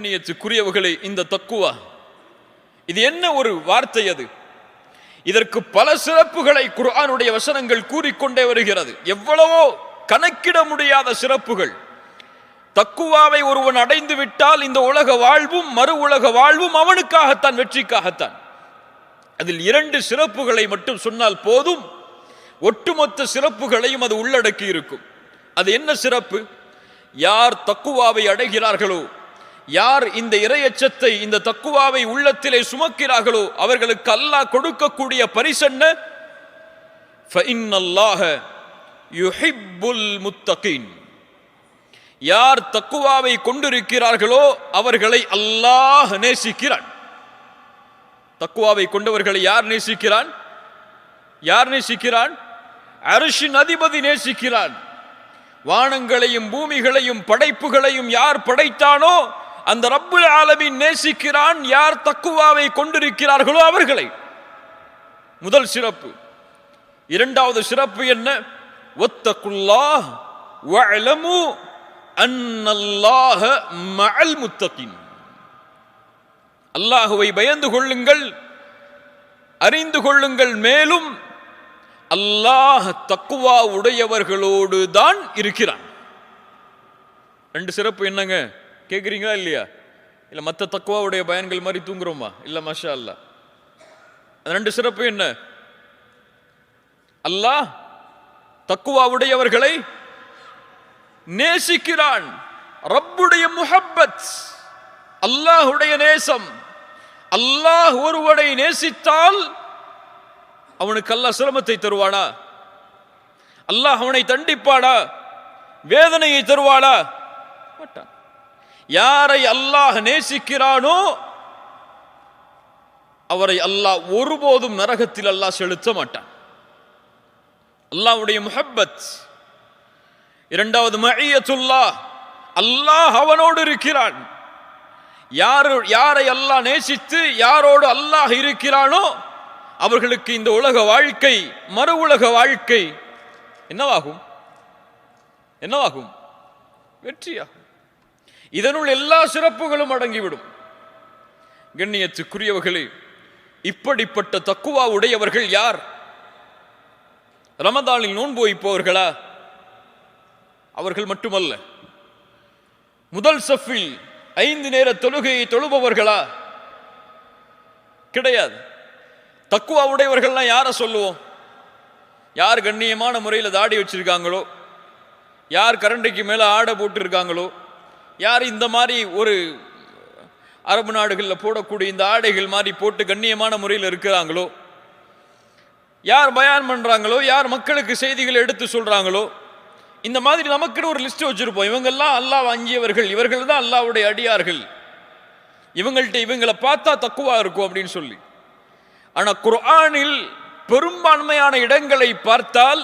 கண்ணியத்துக்குரியவர்களே, இந்த தக்குவா இது என்ன ஒரு வார்த்தை? அது இதற்கு பல சிறப்புகளை குர்ஆனுடைய வசனங்கள் கூறிக்கொண்டே வருகிறது. எவ்வளவோ கணக்கிட முடியாத சிறப்புகள். தக்குவாவை ஒருவன் அடைந்து விட்டால் இந்த உலக வாழ்வும் மறு உலக வாழ்வும் அவனுக்காகத்தான், வெற்றிக்காகத்தான். அதில் 2 சிறப்புகளை மட்டும் சொன்னால் போதும், ஒட்டுமொத்த சிறப்புகளையும் அது உள்ளடக்கி இருக்கும். அது என்ன சிறப்பு? யார் தக்குவாவை அடைகிறார்களோ, யார் இந்த இறையச்சத்தை, இந்த தக்குவாவை உள்ளத்திலே சுமக்கிறார்களோ, அவர்களுக்கு அல்லாஹ் கொடுக்கக்கூடிய பரிசென்ன? ஃபஇன்னல்லாஹ யுஹிப்புல் முத்தகீன். யார் தக்குவாவை கொண்டிருக்கிறார்களோ அவர்களை அல்லாஹ் நேசிக்கிறான். தக்குவாவை கொண்டவர்களை யார் நேசிக்கிறான்? யார் நேசிக்கிறான்? அர்ஷின் அதிபதி நேசிக்கிறான். வானங்களையும் பூமிகளையும் படைப்புகளையும் யார் படைத்தானோ அந்த ரப்புல் ஆலமீன் நேசிக்கிறான் யார் தக்குவாவை கொண்டிருக்கிறார்களோ அவர்களை. முதல் சிறப்பு. இரண்டாவது சிறப்பு என்ன? வத்தகுல்லாஹ் வஅலமு அன்னல்லாஹ மஅல் முத்தகீன். அல்லாஹ்வை பயந்து கொள்ளுங்கள், அறிந்து கொள்ளுங்கள், மேலும் அல்லாஹ் தக்குவா உடையவர்களோடு தான் இருக்கிறான். 2 சிறப்பு என்னங்க கேக்குறீங்களா இல்லையா? இல்ல மற்ற தக்குவாவுடைய பயன்கள் மாதிரி தூங்குறோமா? இல்ல மாஷா அல்லாஹ். 2 சிறப்பு என்ன? அல்லாஹ் தக்குவா உடையவர்களை நேசிக்கிறான். ரப்புடைய முஹப்பத், அல்லாஹுடைய நேசம். அல்லாஹ் ஒருவனை நேசித்தால் அவனுக்கு அல்லாஹ் சிரமத்தை தருவானா? அல்லாஹ் அவனை தண்டிப்பானா? வேதனையை தருவானா? மாட்டான். யாரை அல்லாஹ் நேசிக்கிறானோ அவரை அல்லாஹ் ஒருபோதும் நரகத்தில் அல்லாஹ் செலுத்த மாட்டான். அல்லாஹ்வுடைய முஹப்பத். இரண்டாவது மஇயத்துல்லாஹ், அல்லாஹ் அவனோடு இருக்கிறான். யாரை அல்லாஹ் நேசித்து யாரோடு அல்லாஹ் இருக்கிறானோ அவர்களுக்கு இந்த உலக வாழ்க்கை மறு உலக வாழ்க்கை என்னவாகும்? என்னவாகும்? வெற்றியாகும். இதனுள் எல்லா சிறப்புகளும் அடங்கிவிடும். கண்ணியத்துக்குரியவர்களே, இப்படிப்பட்ட தக்குவா உடையவர்கள் யார்? ரமதானில் நோன்பு வைப்பவர்களா? அவர்கள் மட்டுமல்ல. முதல் சஃபில் 5 நேர தொழுகையை தொழுபவர்களா? கிடையாது. தக்குவா உடையவர்கள்லாம் யாரை சொல்லுவோம்? யார் கண்ணியமான முறையில் தாடி வச்சிருக்காங்களோ, யார் கரண்டைக்கு மேல ஆடை போட்டு இருக்காங்களோ, யார் இந்த மாதிரி ஒரு அரபு நாடுகளில் போடக்கூடிய இந்த ஆடைகள் மாதிரி போட்டு கண்ணியமான முறையில் இருக்கிறாங்களோ, யார் பயான் பண்றாங்களோ, யார் மக்களுக்கு செய்திகளை எடுத்து சொல்றாங்களோ, இந்த மாதிரி நமக்குன்னு ஒரு லிஸ்ட் வச்சிருப்போம். இவங்கெல்லாம் அல்லாஹ் அஞ்சியவர்கள், இவர்கள் தான் அல்லாஹ்வுடைய அடியார்கள், இவங்கள்ட்ட இவங்களை பார்த்தா தக்குவா இருக்கும் அப்படின்னு சொல்லி. ஆனா குர்ஆனில் பெரும்பான்மையான இடங்களை பார்த்தால்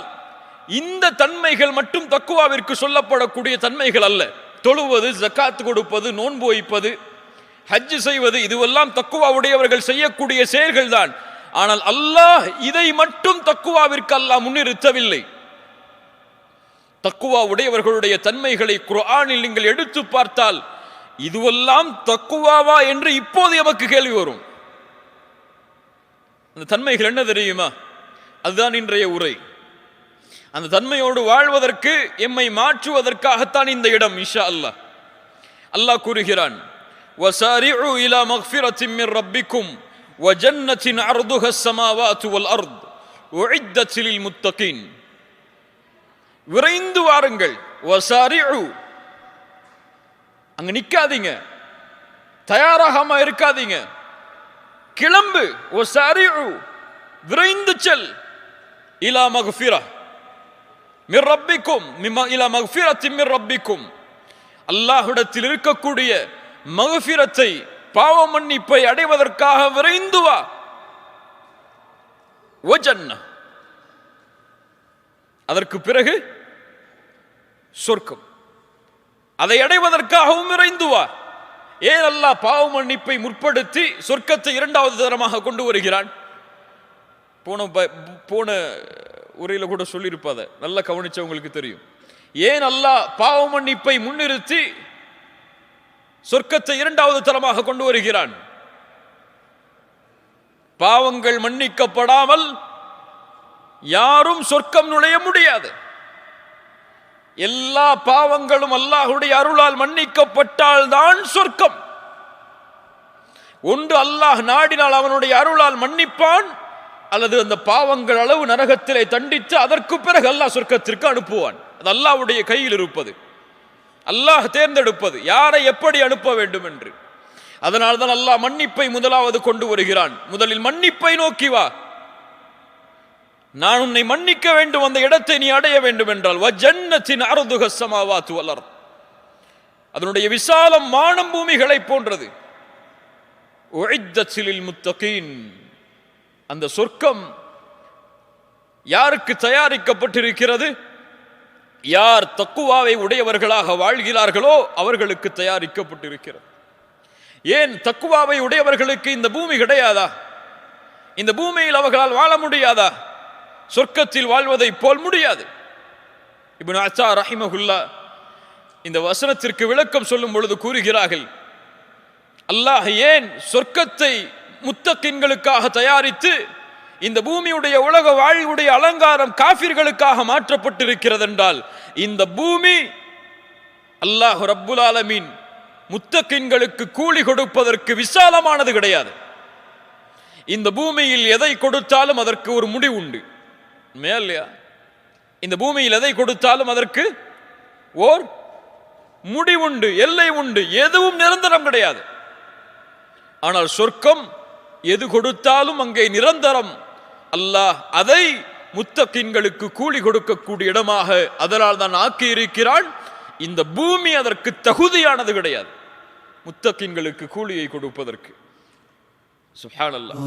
இந்த தன்மைகள் மட்டும் தக்குவாவிற்கு சொல்லப்படக்கூடிய தன்மைகள் அல்ல. தொழுவது, ஜக்காத் கொடுப்பது, நோன்பு வைப்பது, ஹஜ் செய்வது, இதுவெல்லாம் தக்குவா உடையவர்கள் செய்யக்கூடிய செயல்கள் தான். ஆனால் அல்லாஹ் இதை மட்டும் தக்குவாவிற்கு அல்லாஹ் முன்னிறுத்தவில்லை. தக்குவா உடையவர்களுடைய தன்மைகளை குர்ஆனில் நீங்கள் எடுத்து பார்த்தால் இதுவெல்லாம் தக்குவாவா என்று இப்போது எமக்கு கேள்வி வரும். அந்த தன்மைகள் என்ன தெரியுமா? அதுதான் இன்றைய உரை. அந்த தன்மையோடு வாழ்வதற்கு, எம்மை மாற்றுவதற்காகத்தான் இந்த இடம். இன்ஷா அல்லாஹ். அல்லாஹ் கூறுகிறான், வஸாரிஉ இலா மக்ஃபிரத்தின் மின் ரப்பிக்கும் வஜன்னத்தின் அர்துஹ ஸமாவாத்து வல் அர்த் உஇத்தத் லில் முத்தகீன். விரைந்து வாருங்கள். வஸாரிஉ, அங்க நிக்காதீங்க, தயாராகாம இருக்காதீங்க, கிளம்பு. வஸாரிஉ, விரைந்து செல். இலா மக்ஃபிரா மிர் ரப்பிக்கும், இலா மக்ஃபிரத்தின் மிர் ரப்பிக்கும், அல்லாஹ்விடத்தில் இருக்கக்கூடிய மக்ஃபிரத்தை, பாவ மன்னிப்பை அடைவதற்காக விரைந்து வா. வஜன்னah, அதற்கு பிறகு சொர்க்கம், அதை அடைவதற்காகவும் விரைந்து வா. ஏன் அல்லாஹ் பாவ மன்னிப்பை முற்படுத்தி சொர்க்கத்தை 2வது தரமாக கொண்டு வருகிறான்? போன உரையில கூட சொல்லியிருப்பத நல்லா கவனிச்சவங்களுக்கு தெரியும். ஏன் அல்லாஹ் பாவ மன்னிப்பை முன்னிறுத்தி சொர்க்கத்தை இரண்டாவது தரமாக கொண்டு வருகிறான். பாவங்கள் மன்னிக்கப்படாமல் யாரும் சொர்க்கம் நுழைய முடியாது. எல்லா பாவங்களும் அல்லாஹ்வுடைய அருளால் மன்னிக்கப்பட்டால் தான் சொர்க்கம். ஒன்று அல்லாஹ் நாடினால் அவனுடைய அருளால் மன்னிப்பான், அல்லது அந்த பாவங்கள் அளவு நரகத்திலே தண்டித்து அதற்கு பிறகு அல்லாஹ் சொர்க்கத்திற்கு அனுப்புவான். அது அல்லாஹ்வுடைய கையில் இருப்பது, அல்லாஹ் தேர்ந்தெடுப்பது யாரை எப்படி அனுப்ப வேண்டும் என்று. அதனால்தான் அல்லாஹ் மன்னிப்பை முதலாவது கொண்டு வருகிறான். முதலில் மன்னிப்பை நோக்கி வா, நான் உன்னை மன்னிக்க வேண்டும், அந்த இடத்தை நீ அடைய வேண்டும் என்றால் வஜன்னத்தின் அர்துஹ ஸமாவாத்து வல் அர்த், அதனுடைய விசாலம் வானம் பூமிகளை போன்றது. உஇத்தத் லில் முத்தகீன், அந்த சொர்க்கம் யாருக்கு தயாரிக்கப்பட்டிருக்கிறது? யார் தக்குவாவை உடையவர்களாக வாழ்கிறார்களோ அவர்களுக்கு தயாரிக்கப்பட்டிருக்கிறது. ஏன் தக்குவாவை உடையவர்களுக்கு இந்த பூமி கிடையாதா? இந்த பூமியில் அவர்களால் வாழ முடியாதா? சொர்க்கத்தில் வாழ்வதை போல் முடியாது. இப்னு அத்தா ரஹிமஹுல்லா இந்த வசனத்திற்கு விளக்கம் சொல்லும் பொழுது கூறுகிறார்கள், அல்லாஹ் ஏன் சொர்க்கத்தை முத்தகின்களுக்காக தயாரித்து இந்த பூமியுடைய உலக வாழ்வுடைய அலங்காரம் காஃபிர்களுக்காக மாற்றப்பட்டிருக்கிறது என்றால், இந்த பூமி அல்லாஹ் ரப்புல் ஆலமீன் முத்தகின்களுக்கு கூலி கொடுப்பதற்கு விசாலமானது கிடையாது. இந்த பூமியில் எதை கொடுத்தாலும் அதற்கு ஒரு முடிவு உண்டு. மேலையா, இந்த பூமியில் எதை கொடுத்தாலும் அதற்கு ஓர் முடிவுண்டு, எல்லை உண்டு, எதுவும் நிரந்தரம் கிடையாது. ஆனால் சொர்க்கம் எது கொடுத்தாலும் அங்கே நிரந்தரம். அல்லாஹ் அதை முத்தகின்களுக்கு கூலி கொடுக்கக்கூடிய இடமாக அதனால் தான் ஆக்கி இருக்கிறான். இந்த பூமி அதற்கு தகுதியானது கிடையாது, முத்தகின்களுக்கு கூலியை கொடுப்பதற்கு. சுப்ஹானல்லாஹ்.